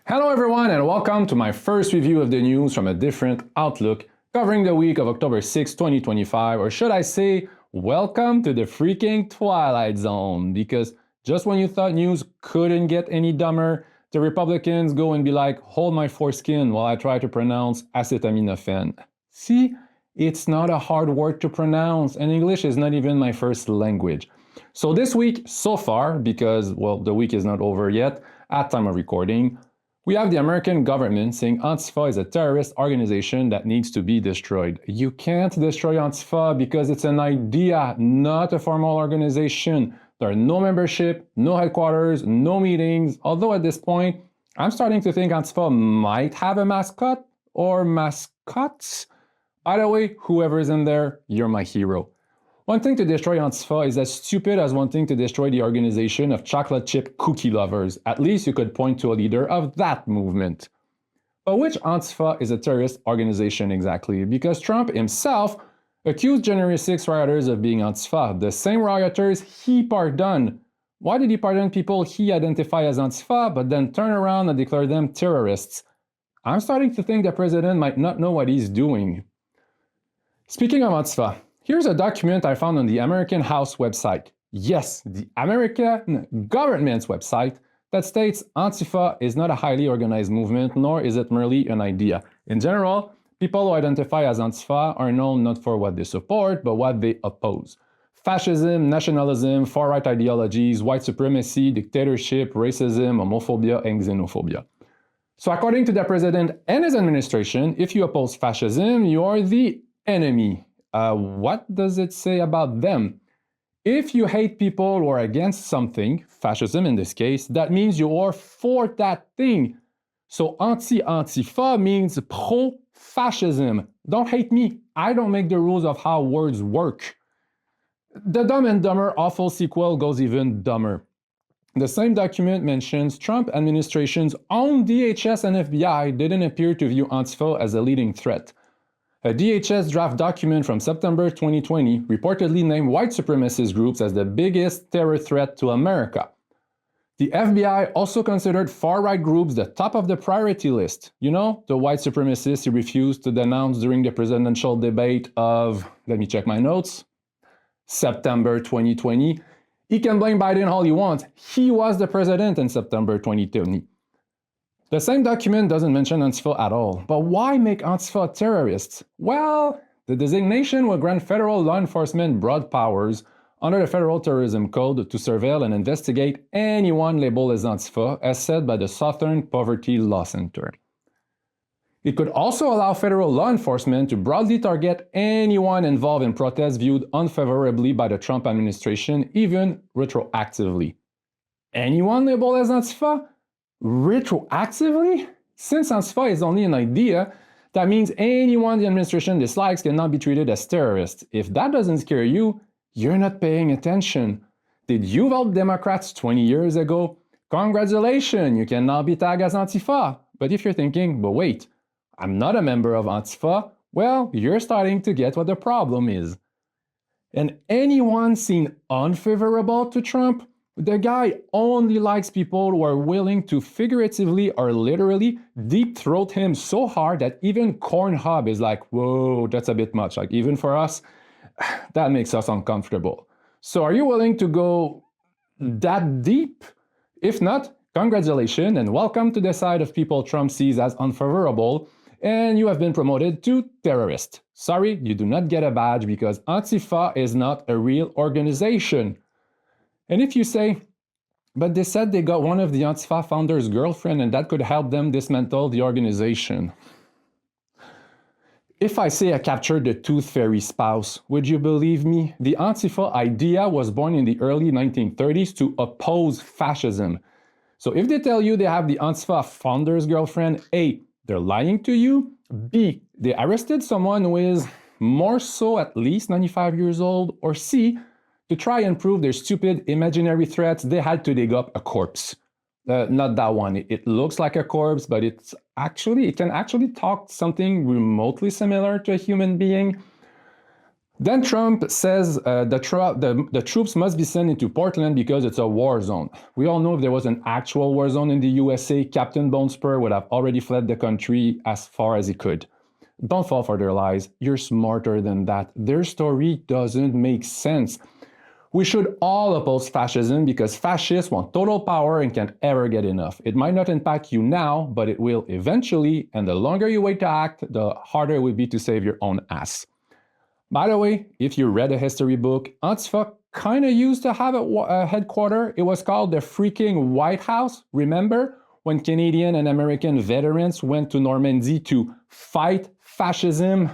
Hello everyone and welcome to my first review of the news from a different outlook, covering the week of October 6, 2025, or should I say, welcome to the freaking Twilight Zone, because just when you thought news couldn't get any dumber, the Republicans go and be like, hold my foreskin while I try to pronounce acetaminophen. See, it's not a hard word to pronounce, and English is not even my first language. So this week, so far, because, well, the week is not over yet, at time of recording, we have the American government saying Antifa is a terrorist organization that needs to be destroyed. You can't destroy Antifa because it's an idea, not a formal organization. There are no membership, no headquarters, no meetings, although at this point, I'm starting to think Antifa might have a mascot or mascots. By the way, whoever is in there, you're my hero. One thing to destroy Antifa is as stupid as wanting to destroy the organization of chocolate chip cookie lovers. At least you could point to a leader of that movement. But which Antifa is a terrorist organization exactly? Because Trump himself accused January 6 rioters of being Antifa, the same rioters he pardoned. Why did he pardon people he identified as Antifa, but then turn around and declare them terrorists? I'm starting to think the president might not know what he's doing. Speaking of Antifa, here's a document I found on the American House website. Yes, the American government's website that states Antifa is not a highly organized movement, nor is it merely an idea. In general, people who identify as Antifa are known not for what they support, but what they oppose. Fascism, nationalism, far-right ideologies, white supremacy, dictatorship, racism, homophobia, and xenophobia. So according to the president and his administration, if you oppose fascism, you are the enemy. What does it say about them? If you hate people who are against something, fascism in this case, that means you are for that thing. So anti-Antifa means pro-fascism. Don't hate me. I don't make the rules of how words work. The Dumb and Dumber awful sequel goes even dumber. The same document mentions Trump administration's own DHS and FBI didn't appear to view Antifa as a leading threat. A DHS draft document from September 2020 reportedly named white supremacist groups as the biggest terror threat to America. The FBI also considered far-right groups the top of the priority list. You know, the white supremacists he refused to denounce during the presidential debate of, let me check my notes, September 2020. He can blame Biden all he wants. He was the president in September 2020. The same document doesn't mention Antifa at all, but why make Antifa terrorists? Well, the designation will grant federal law enforcement broad powers under the Federal Terrorism Code to surveil and investigate anyone labeled as Antifa, as said by the Southern Poverty Law Center. It could also allow federal law enforcement to broadly target anyone involved in protests viewed unfavorably by the Trump administration, even retroactively. Anyone labeled as Antifa? Retroactively? Since Antifa is only an idea, that means anyone the administration dislikes cannot be treated as terrorists. If that doesn't scare you, you're not paying attention. Did you vote Democrats 20 years ago? Congratulations, you can now be tagged as Antifa. But if you're thinking, but wait, I'm not a member of Antifa, well, you're starting to get what the problem is. And anyone seen unfavorable to Trump? The guy only likes people who are willing to figuratively or literally deep throat him so hard that even Cornhub is like, whoa, that's a bit much. Like, even for us, that makes us uncomfortable. So are you willing to go that deep? If not, congratulations and welcome to the side of people Trump sees as unfavorable, and you have been promoted to terrorist. Sorry, you do not get a badge because Antifa is not a real organization. And if you say, but they said they got one of the Antifa founders' girlfriend and that could help them dismantle the organization. If I say I captured the Tooth Fairy spouse, would you believe me? The Antifa idea was born in the early 1930s to oppose fascism. So if they tell you they have the Antifa founder's girlfriend, A, they're lying to you, B, they arrested someone who is more so at least 95 years old, or C, to try and prove their stupid imaginary threats, they had to dig up a corpse. Not that one. It looks like a corpse, but it can actually talk something remotely similar to a human being. Then Trump says the troops must be sent into Portland because it's a war zone. We all know if there was an actual war zone in the USA, Captain Bone Spur would have already fled the country as far as he could. Don't fall for their lies. You're smarter than that. Their story doesn't make sense. We should all oppose fascism because fascists want total power and can't ever get enough. It might not impact you now, but it will eventually, and the longer you wait to act, the harder it will be to save your own ass. By the way, if you read a history book, Antifa kind of used to have a headquarters. It was called the freaking White House. Remember when Canadian and American veterans went to Normandy to fight fascism?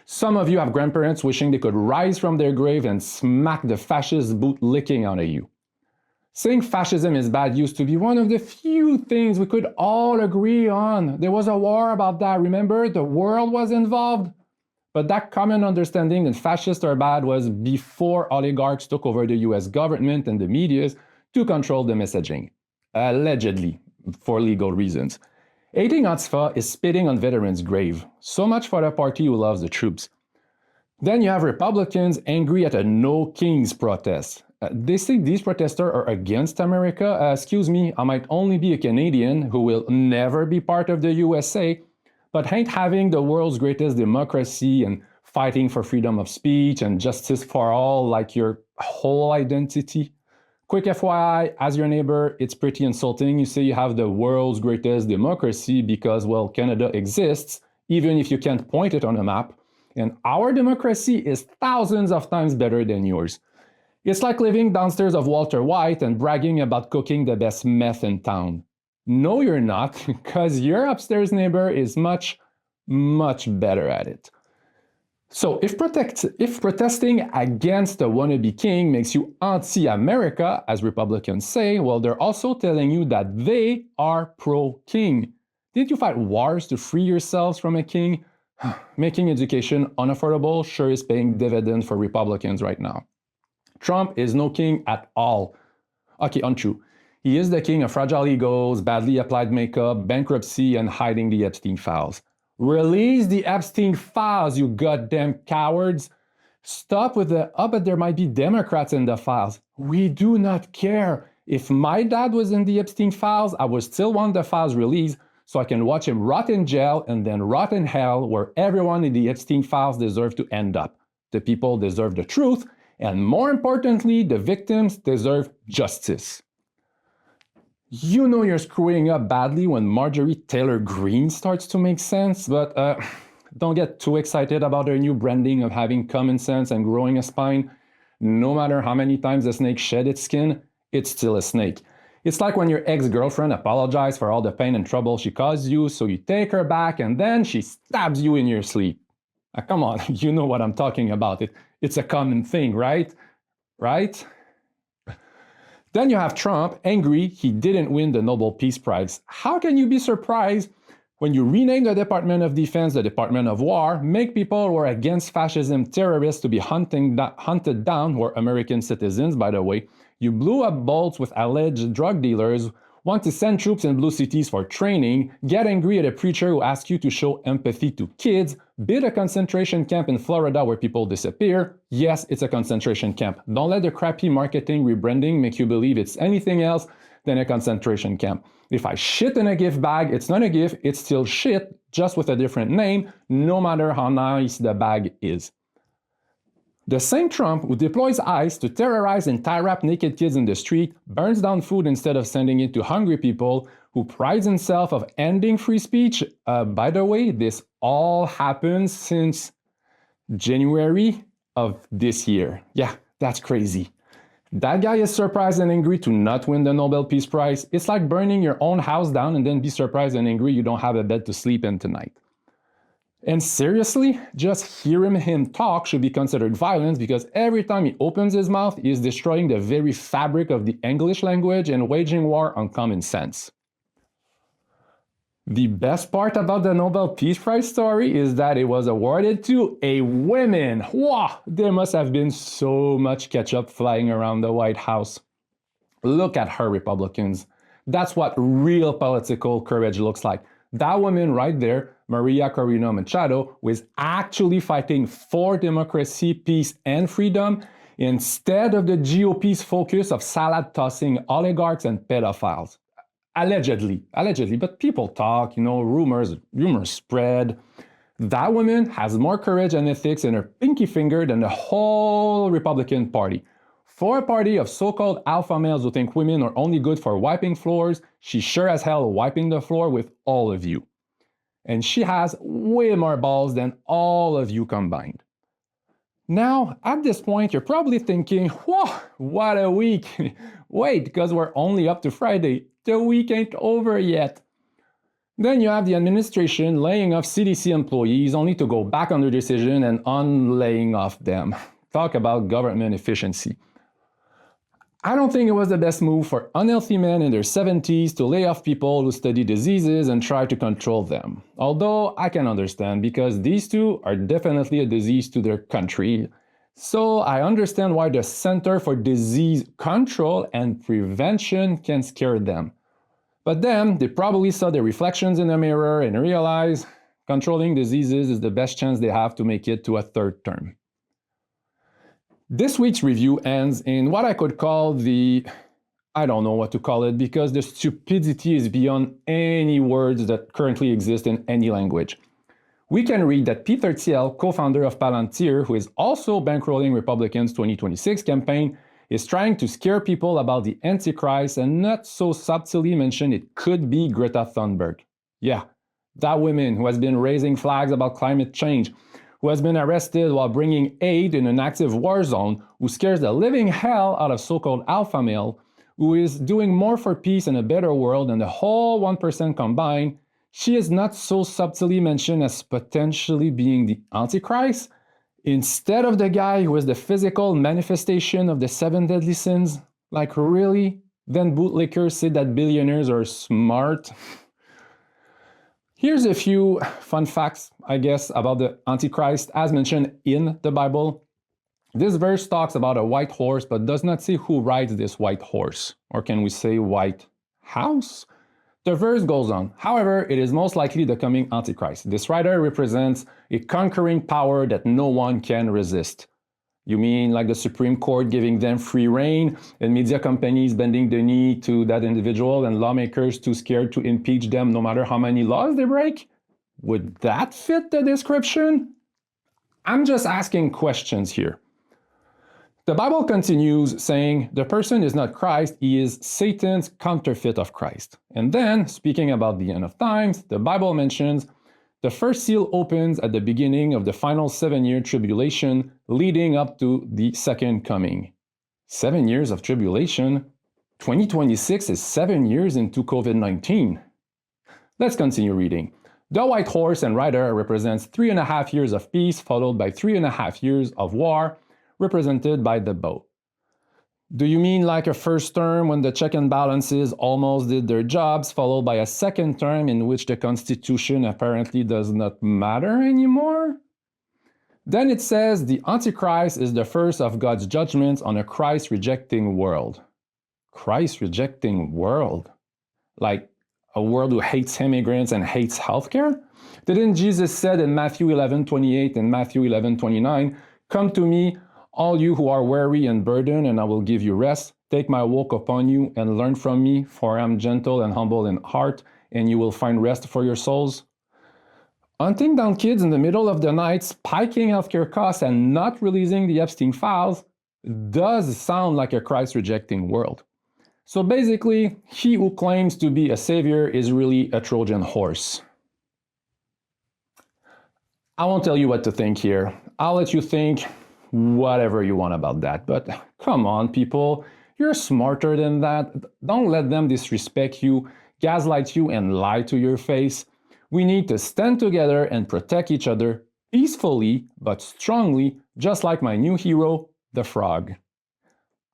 Some of you have grandparents wishing they could rise from their grave and smack the fascist boot licking out of you. Saying fascism is bad used to be one of the few things we could all agree on. There was a war about that, remember? The world was involved. But that common understanding that fascists are bad was before oligarchs took over the US government and the media to control the messaging. Allegedly, for legal reasons. Hating Antifa is spitting on veterans' grave. So much for the party who loves the troops. Then you have Republicans angry at a No Kings protest. They say these protesters are against America. Excuse me, I might only be a Canadian who will never be part of the USA, but ain't having the world's greatest democracy and fighting for freedom of speech and justice for all like your whole identity. Quick FYI, as your neighbor, it's pretty insulting. You say you have the world's greatest democracy because, well, Canada exists, even if you can't point it on a map. And our democracy is thousands of times better than yours. It's like living downstairs of Walter White and bragging about cooking the best meth in town. No, you're not, because your upstairs neighbor is much, much better at it. So if protesting against a wannabe king makes you anti-America, as Republicans say, well, they're also telling you that they are pro-king. Didn't you fight wars to free yourselves from a king? Making education unaffordable sure is paying dividends for Republicans right now. Trump is no king at all. Okay, untrue. He is the king of fragile egos, badly applied makeup, bankruptcy, and hiding the Epstein files. Release the Epstein files, you goddamn cowards. Stop with the, but there might be Democrats in the files. We do not care. If my dad was in the Epstein files, I would still want the files released so I can watch him rot in jail and then rot in hell where everyone in the Epstein files deserves to end up. The people deserve the truth, and more importantly, the victims deserve justice. You know you're screwing up badly when Marjorie Taylor Greene starts to make sense, but don't get too excited about her new branding of having common sense and growing a spine. No matter how many times the snake shed its skin, it's still a snake. It's like when your ex-girlfriend apologized for all the pain and trouble she caused you, so you take her back and then she stabs you in your sleep. Come on, you know what I'm talking about. It's a common thing, right? Right? Then you have Trump, angry he didn't win the Nobel Peace Prize. How can you be surprised when you rename the Department of Defense the Department of War, make people who are against fascism terrorists to be hunted down, who are American citizens, by the way. You blew up bolts with alleged drug dealers, want to send troops in blue cities for training, get angry at a preacher who asks you to show empathy to kids, build a concentration camp in Florida where people disappear. Yes, it's a concentration camp. Don't let the crappy marketing rebranding make you believe it's anything else than a concentration camp. If I shit in a gift bag, it's not a gift, it's still shit, just with a different name, no matter how nice the bag is. The same Trump who deploys ICE to terrorize and tie-wrap naked kids in the street, burns down food instead of sending it to hungry people, who prides himself of ending free speech. By the way, this all happened since January of this year. Yeah, that's crazy. That guy is surprised and angry to not win the Nobel Peace Prize. It's like burning your own house down and then be surprised and angry you don't have a bed to sleep in tonight. And seriously, just hearing him talk should be considered violence because every time he opens his mouth, he is destroying the very fabric of the English language and waging war on common sense. The best part about the Nobel Peace Prize story is that it was awarded to a woman. Wow, there must have been so much ketchup flying around the White House. Look at her, Republicans. That's what real political courage looks like. That woman right there, Maria Corina Machado, was actually fighting for democracy, peace, and freedom instead of the GOP's focus of salad-tossing oligarchs and pedophiles. Allegedly, but people talk, rumors spread. That woman has more courage and ethics in her pinky finger than the whole Republican Party. For a party of so-called alpha males who think women are only good for wiping floors, she's sure as hell wiping the floor with all of you. And she has way more balls than all of you combined. Now, at this point, you're probably thinking, whoa, what a week. Wait, because we're only up to Friday. The week ain't over yet. Then you have the administration laying off CDC employees only to go back on their decision and unlaying off them. Talk about government efficiency. I don't think it was the best move for unhealthy men in their 70s to lay off people who study diseases and try to control them. Although I can understand, because these two are definitely a disease to their country. So I understand why the Center for Disease Control and Prevention can scare them. But then they probably saw their reflections in the mirror and realized controlling diseases is the best chance they have to make it to a third term. This week's review ends in what I could call I don't know what to call it, because the stupidity is beyond any words that currently exist in any language. We can read that Peter Thiel, co-founder of Palantir, who is also bankrolling Republicans' 2026 campaign, is trying to scare people about the Antichrist and not so subtly mention it could be Greta Thunberg. Yeah, that woman who has been raising flags about climate change, who has been arrested while bringing aid in an active war zone, who scares the living hell out of so-called alpha male, who is doing more for peace and a better world than the whole 1% combined, she is not so subtly mentioned as potentially being the Antichrist, instead of the guy who is the physical manifestation of the 7 deadly sins. Like, really? Then bootlickers say that billionaires are smart? Here's a few fun facts, I guess, about the Antichrist as mentioned in the Bible. This verse talks about a white horse, but does not say who rides this white horse. Or can we say white house? The verse goes on. However, it is most likely the coming Antichrist. This rider represents a conquering power that no one can resist. You mean like the Supreme Court giving them free rein and media companies bending the knee to that individual and lawmakers too scared to impeach them no matter how many laws they break? Would that fit the description? I'm just asking questions here. The Bible continues saying the person is not Christ, he is Satan's counterfeit of Christ. And then, speaking about the end of times, the Bible mentions the first seal opens at the beginning of the final 7-year tribulation leading up to the second coming. 7 years of tribulation? 2026 is 7 years into COVID-19. Let's continue reading. The white horse and rider represents 3.5 years of peace, followed by 3.5 years of war, represented by the bow. Do you mean like a first term when the check and balances almost did their jobs, followed by a second term in which the Constitution apparently does not matter anymore? Then it says the Antichrist is the first of God's judgments on a Christ-rejecting world. Christ-rejecting world? Like a world who hates immigrants and hates healthcare? Didn't Jesus said in Matthew 11:28 and Matthew 11:29, "Come to me, all you who are weary and burdened, and I will give you rest. Take my yoke upon you and learn from me, for I am gentle and humble in heart, and you will find rest for your souls." Hunting down kids in the middle of the night, spiking healthcare costs, and not releasing the Epstein files does sound like a Christ-rejecting world. So basically, he who claims to be a savior is really a Trojan horse. I won't tell you what to think here. I'll let you think whatever you want about that. But come on, people, you're smarter than that. Don't let them disrespect you, gaslight you, and lie to your face. We need to stand together and protect each other peacefully but strongly, just like my new hero, the frog.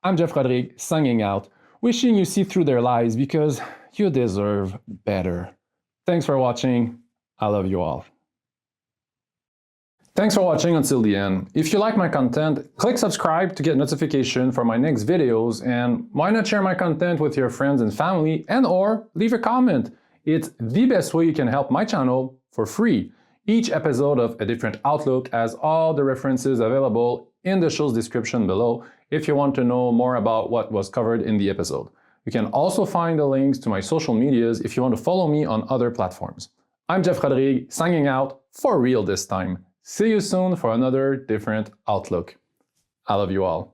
I'm Jeff Rodrigue, signing out, wishing you see through their lies because you deserve better. Thanks for watching. I love you all. Thanks for watching until the end. If you like my content, click subscribe to get notification for my next videos, and why not share my content with your friends and family, and or leave a comment. It's the best way you can help my channel for free. Each episode of A Different Outlook has all the references available in the show's description below if you want to know more about what was covered in the episode. You can also find the links to my social medias if you want to follow me on other platforms. I'm Jeff Rodrigue, signing out for real this time. See you soon for another Different Outlook. I love you all.